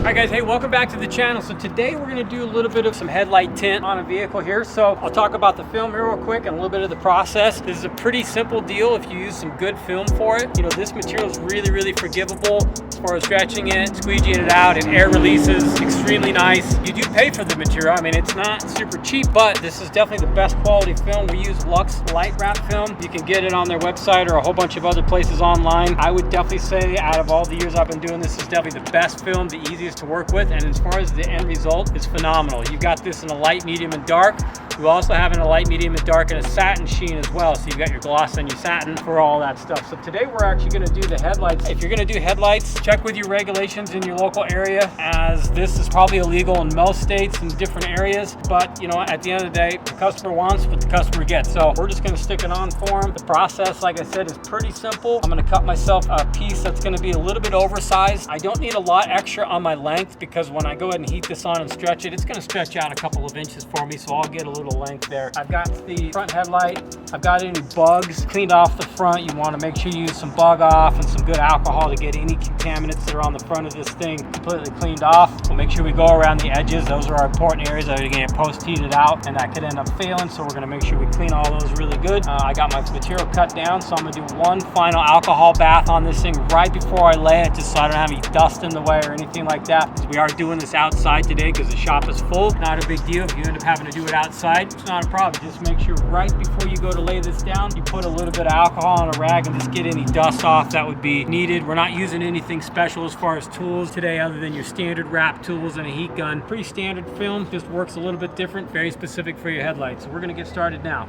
Alright guys, hey, welcome back to the channel. So today we're going to do a little bit of some headlight tint on a vehicle here. So I'll talk about the film here real quick and a little bit of the process. This is a pretty simple deal if you use some good film for it. You know, this material is really forgivable as far as stretching it, squeegeeing it out, and air releases extremely nice. You do pay for the material. I mean, it's not super cheap, but this is definitely the best quality film. We use Lux light wrap film. You can get it on their website or a whole bunch of other places online. I would definitely say out of all the years I've been doing this, is definitely the best film, the easiest to work with, and as far as the end result, it's phenomenal. You've got this in a light, medium, and dark. You also have in a light, medium, and dark, and a satin sheen as well. So you've got your gloss and your satin for all that stuff. So today we're actually going to do the headlights. If you're going to do headlights, check with your regulations in your local area, as this is probably illegal in most states and different areas. But you know, at the end of the day, the customer wants what the customer gets. So we're just going to stick it on for them. The process, like I said, is pretty simple. I'm going to cut myself a piece that's going to be a little bit oversized. I don't need a lot extra on my length, because when I go ahead and heat this on and stretch it, it's going to stretch out a couple of inches for me, so I'll get a little length there. I've got the front headlight. I've got any bugs cleaned off the front. You want to make sure you use some bug off and some good alcohol to get any contaminants that are on the front of this thing completely cleaned off. We'll make sure we go around the edges. Those are our important areas that are going to get post heated out, and that could end up failing, so we're going to make sure we clean all those really good. I got my material cut down, so I'm going to do one final alcohol bath on this thing right before I lay it, just so I don't have any dust in the way or anything like that, because we are doing this outside today because the shop is full. Not a big deal if you end up having to do it outside. It's not a problem. Just make sure right before you go to lay this down, you put a little bit of alcohol on a rag and just get any dust off that would be needed. We're not using anything special as far as tools today other than your standard wrap tools and a heat gun. Pretty standard film, just works a little bit different, very specific for your headlights. So we're going to get started now.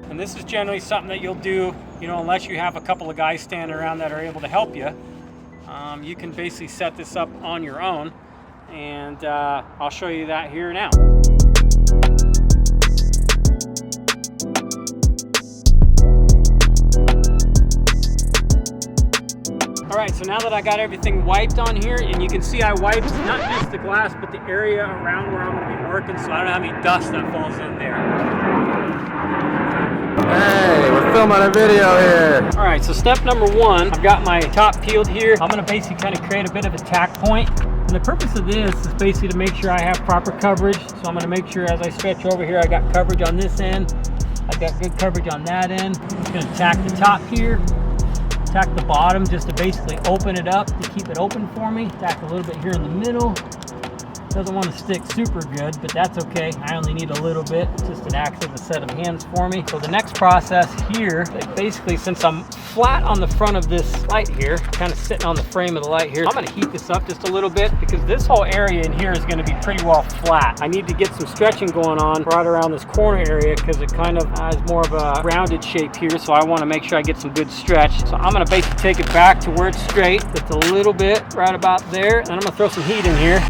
And this is generally something that you'll do, you know, unless you have a couple of guys standing around that are able to help you. You can basically set this up on your own, and I'll show you that here now. All right, so now that I got everything wiped on here, and you can see I wiped not just the glass, but the area around where I'm going to be working, so I don't have any dust that falls in there. Hey, we're filming a video here. All right, so step number one, I've got my top peeled here. I'm going to basically kind of create a bit of a tack point. And the purpose of this is basically to make sure I have proper coverage. So I'm going to make sure as I stretch over here, I got coverage on this end. I've got good coverage on that end. I'm just going to tack the top here. Tack the bottom just to basically open it up, to keep it open for me. Tack a little bit here in the middle. Doesn't want to stick super good, but that's okay. I only need a little bit, just an acts as a set of hands for me. So the next process here, basically since I'm flat on the front of this light here, kind of sitting on the frame of the light here, I'm going to heat this up just a little bit, because this whole area in here is going to be pretty well flat. I need to get some stretching going on right around this corner area, because it kind of has more of a rounded shape here, so I want to make sure I get some good stretch. So I'm going to basically take it back to where it's straight, just a little bit right about there, and I'm going to throw some heat in here.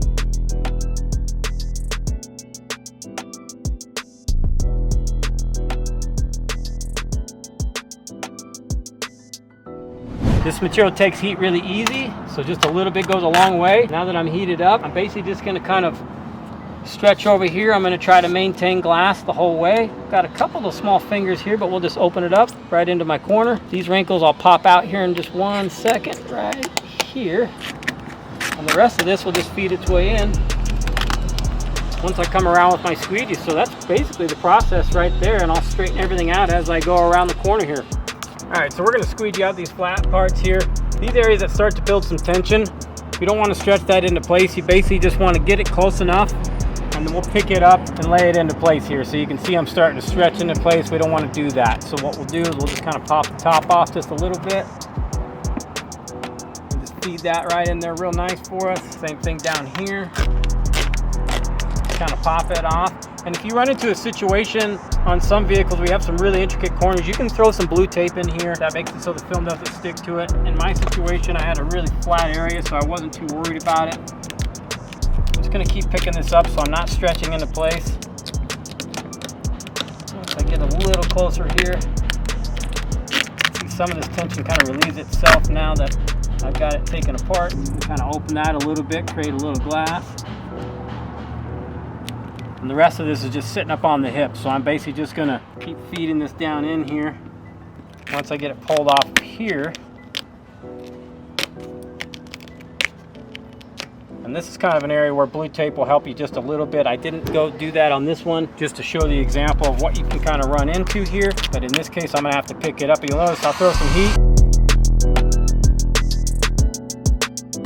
This material takes heat really easy, so just a little bit goes a long way. Now that I'm heated up, I'm basically just going to kind of stretch over here. I'm going to try to maintain glass the whole way. Got a couple of small fingers here, but we'll just open it up right into my corner. These wrinkles I'll pop out here in just 1 second right here. And the rest of this will just feed its way in once I come around with my squeegee. So that's basically the process right there, and I'll straighten everything out as I go around the corner here. All right, so we're going to squeegee out these flat parts here. These areas that start to build some tension, you don't want to stretch that into place. You basically just want to get it close enough, and then we'll pick it up and lay it into place here. So you can see I'm starting to stretch into place. We don't want to do that. So what we'll do is we'll just kind of pop the top off just a little bit. And just feed that right in there real nice for us. Same thing down here. Kind of pop it off. And if you run into a situation on some vehicles, we have some really intricate corners, you can throw some blue tape in here. That makes it so the film doesn't stick to it. In my situation, I had a really flat area, so I wasn't too worried about it. I'm just going to keep picking this up so I'm not stretching into place. Once I get a little closer here, see some of this tension kind of relieves itself now that I've got it taken apart. Kind of open that a little bit, create a little glass. And the rest of this is just sitting up on the hip. So I'm basically just gonna keep feeding this down in here. Once I get it pulled off here, And this is kind of an area where blue tape will help you just a little bit. I didn't go do that on this one just to show the example of what you can kind of run into here. But in this case, I'm gonna have to pick it up. You'll notice I'll throw some heat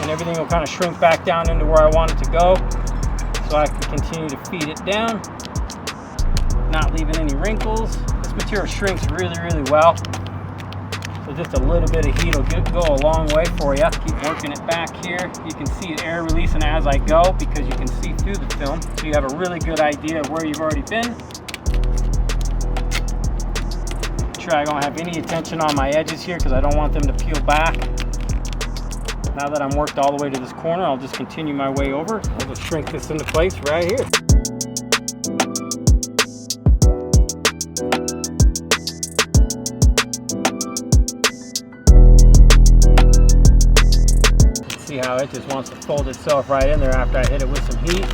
and everything will kind of shrink back down into where I want it to go. So I can continue to feed it down, not leaving any wrinkles. This material shrinks really, really well. So just a little bit of heat will go a long way for you. Keep working it back here. You can see air releasing as I go because you can see through the film. So you have a really good idea of where you've already been. Make sure I don't have any attention on my edges here because I don't want them to peel back. Now that I'm worked all the way to this corner, I'll just continue my way over. I'll just shrink this into place right here. See how it just wants to fold itself right in there after I hit it with some heat.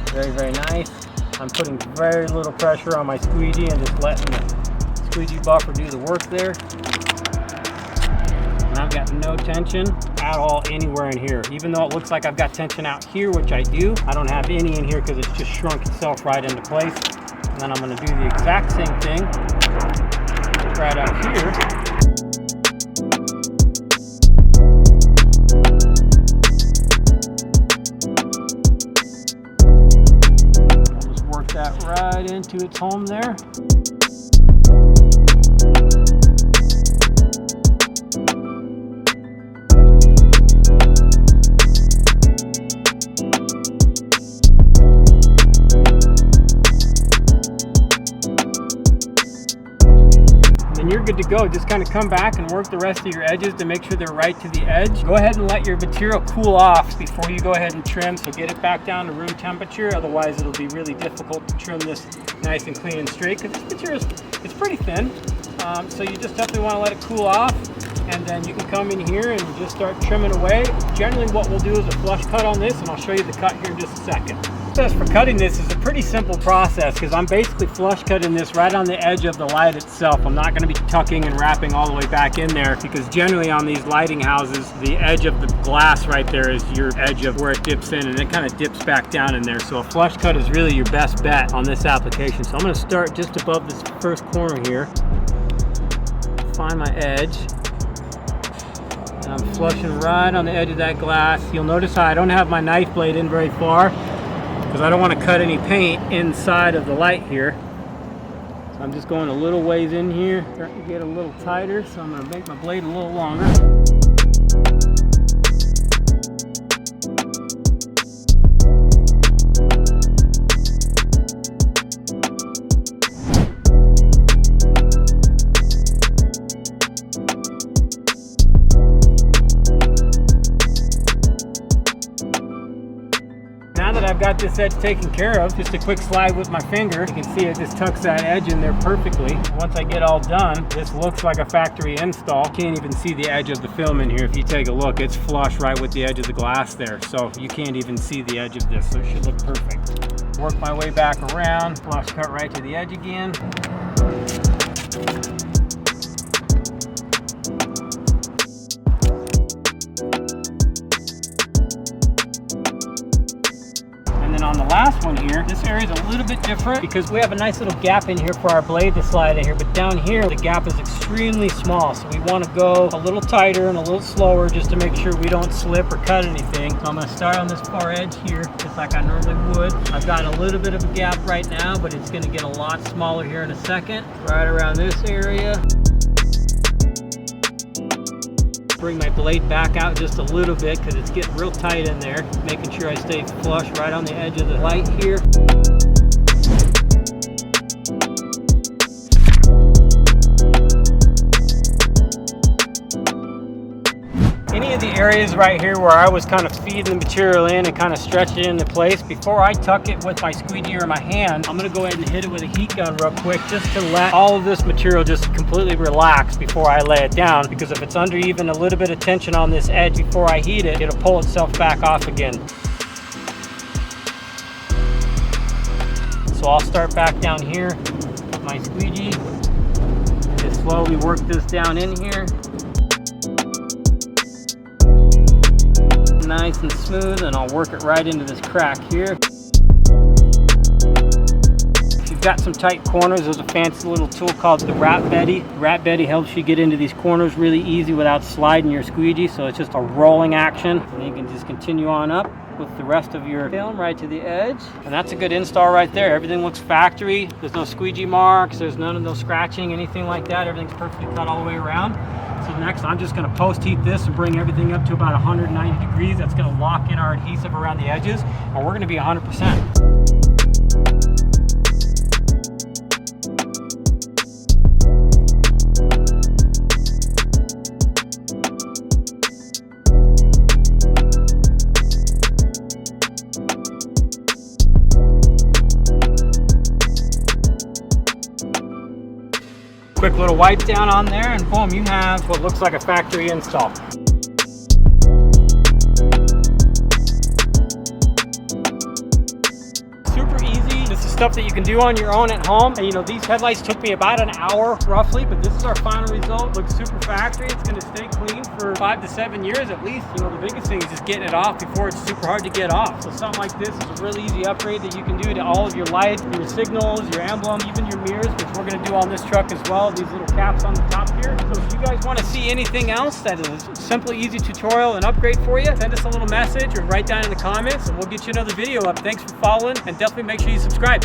Very, very nice. I'm putting very little pressure on my squeegee and just letting the squeegee buffer do the work there. And I've got no tension at all anywhere in here. Even though it looks like I've got tension out here, which I do, I don't have any in here because it's just shrunk itself right into place. And then I'm going to do the exact same thing right out here. That right into its home there. Then you're good to go. Just kind of come back and work the rest of your edges to make sure they're right to the edge. Go ahead and let your material cool off before you go ahead and trim, so get it back down to room temperature. Otherwise it'll be really difficult to trim this nice and clean and straight because this material it's pretty thin. So you just definitely want to let it cool off, and then you can come in here and just start trimming away. Generally what we'll do is a flush cut on this, and I'll show you the cut here in just a second. The process for cutting this is a pretty simple process because I'm basically flush cutting this right on the edge of the light itself. I'm not going to be tucking and wrapping all the way back in there because generally on these lighting houses, the edge of the glass right there is your edge of where it dips in, and it kind of dips back down in there. So a flush cut is really your best bet on this application. So I'm going to start just above this first corner here. Find my edge. And I'm flushing right on the edge of that glass. You'll notice how I don't have my knife blade in very far because I don't want to cut any paint inside of the light here. So I'm just going a little ways in here, starting to get a little tighter, so I'm going to make my blade a little longer. Now that I've got this edge taken care of, just a quick slide with my finger, you can see it just tucks that edge in there perfectly. Once I get all done, this looks like a factory install. You can't even see the edge of the film in here. If you take a look, it's flush right with the edge of the glass there. So you can't even see the edge of this, so it should look perfect. Work my way back around, flush cut right to the edge again. On the last one here, this area is a little bit different because we have a nice little gap in here for our blade to slide in here, but down here the gap is extremely small, so we want to go a little tighter and a little slower just to make sure we don't slip or cut anything. So I'm going to start on this far edge here just like I normally would. I've got a little bit of a gap right now, but it's going to get a lot smaller here in a second. Right around this area. Bring my blade back out just a little bit because it's getting real tight in there, making sure I stay flush right on the edge of the light here. Any of the areas right here where I was kind of feeding the material in and kind of stretching it into place, before I tuck it with my squeegee or my hand, I'm going to go ahead and hit it with a heat gun real quick just to let all of this material just completely relax before I lay it down, because if it's under even a little bit of tension on this edge before I heat it, it'll pull itself back off again. So I'll start back down here with my squeegee and just slowly work this down in here. nice and smooth, and I'll work it right into this crack here. If you've got some tight corners, there's a fancy little tool called the Rat Betty. Rat Betty helps you get into these corners really easy without sliding your squeegee, so it's just a rolling action. And you can just continue on up with the rest of your film right to the edge. And that's a good install right there. Everything looks factory. There's no squeegee marks. There's none of those scratching, anything like that. Everything's perfectly cut all the way around. So next, I'm just gonna post heat this and bring everything up to about 190 degrees. That's gonna lock in our adhesive around the edges, and we're gonna be 100%. Quick little wipe down on there, and boom, you have what looks like a factory install. Super easy. This is stuff that you can do on your own at home. And you know, these headlights took me about an hour roughly, but this is our final result. Looks super factory. It's gonna stay clean for 5 to 7 years at least. You know, the biggest thing is just getting it off before it's super hard to get off. So something like this is a really easy upgrade that you can do to all of your lights, your signals, your emblem, even your mirrors, which we're gonna do on this truck as well. These little caps on the top here. So if you guys wanna see anything else that is a simple, easy tutorial and upgrade for you, send us a little message or write down in the comments, and we'll get you another video up. Thanks for following, and definitely make sure you subscribe.